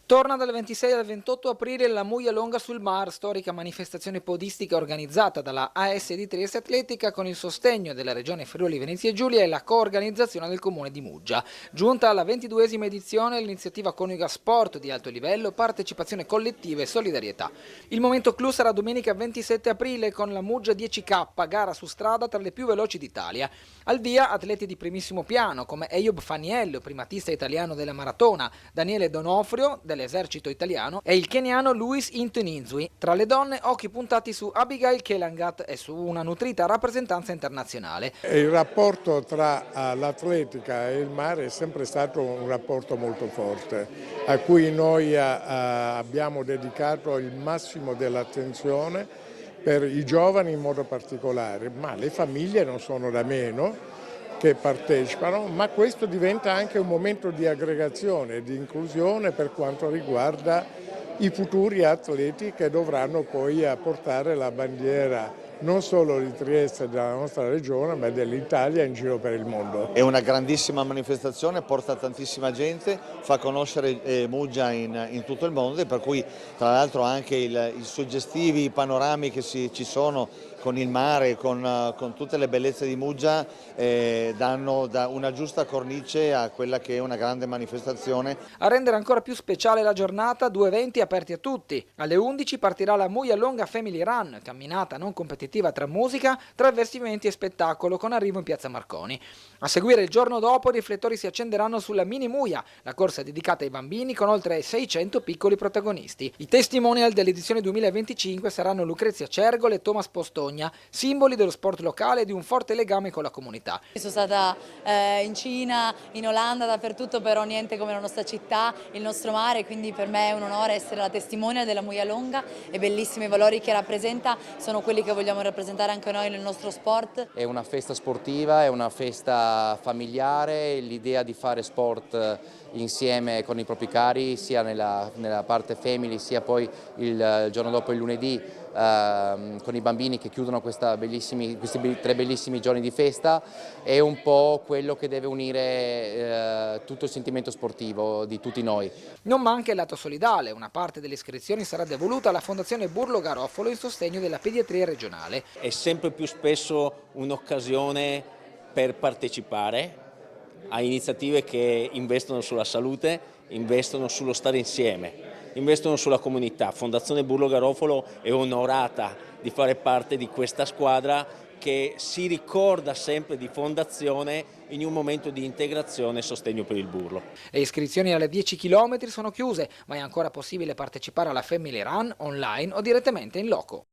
Torna dal 26 al 28 aprile la Muja Longa sul Mar, storica manifestazione podistica organizzata dalla AS di Trieste Atletica con il sostegno della Regione Friuli Venezia Giulia e la coorganizzazione del Comune di Muggia. Giunta alla 22esima edizione, l'iniziativa coniuga sport di alto livello, partecipazione collettiva e solidarietà. Il momento clou sarà domenica 27 aprile con la Muggia 10K, gara su strada tra le più veloci d'Italia. Al via atleti di primissimo piano come Eyob Faniello, primatista italiano della maratona, Daniele Donofrio dell'esercito italiano e il keniano Luis Intunizui. Tra le donne occhi puntati su Abigail Kelangat e su una nutrita rappresentanza internazionale. Il rapporto tra l'atletica e il mare è sempre stato un rapporto molto forte, a cui noi abbiamo dedicato il massimo dell'attenzione per i giovani in modo particolare, ma le famiglie non sono da meno che partecipano, ma questo diventa anche un momento di aggregazione, di inclusione per quanto riguarda i futuri atleti che dovranno poi portare la bandiera non solo di Trieste della nostra regione, ma dell'Italia in giro per il mondo. È una grandissima manifestazione, porta tantissima gente, fa conoscere Muggia in tutto il mondo e per cui tra l'altro anche i suggestivi panorami che ci sono con il mare, con tutte le bellezze di Muggia, danno una giusta cornice a quella che è una grande manifestazione. A rendere ancora più speciale la giornata, 2 eventi aperti a tutti. Alle 11 partirà la Muja Longa Family Run, camminata non competitiva tra musica, travestimenti e spettacolo con arrivo in piazza Marconi. A seguire il giorno dopo i riflettori si accenderanno sulla Mini Muja, la corsa dedicata ai bambini con oltre 600 piccoli protagonisti. I testimonial dell'edizione 2025 saranno Lucrezia Cergole e Thomas Postogna, simboli dello sport locale e di un forte legame con la comunità. Sono stata in Cina, in Olanda, dappertutto, però niente come la nostra città, il nostro mare, quindi per me è un onore essere la testimonial della Muja Longa e bellissimi valori che rappresenta sono quelli che vogliamo rappresentare anche noi nel nostro sport. È una festa sportiva, è una festa familiare, l'idea di fare sport insieme con i propri cari sia nella parte family sia poi il giorno dopo il lunedì con i bambini che chiudono questi 3 bellissimi giorni di festa è un po' quello che deve unire tutto il sentimento sportivo di tutti noi. Non manca il lato solidale, una parte delle iscrizioni sarà devoluta alla Fondazione Burlo Garofalo in sostegno della pediatria regionale. È sempre più spesso un'occasione per partecipare a iniziative che investono sulla salute, investono sullo stare insieme, investono sulla comunità. Fondazione Burlo Garofalo è onorata di fare parte di questa squadra che si ricorda sempre di fondazione in un momento di integrazione e sostegno per il burlo. Le iscrizioni alle 10 km sono chiuse, ma è ancora possibile partecipare alla Family Run online o direttamente in loco.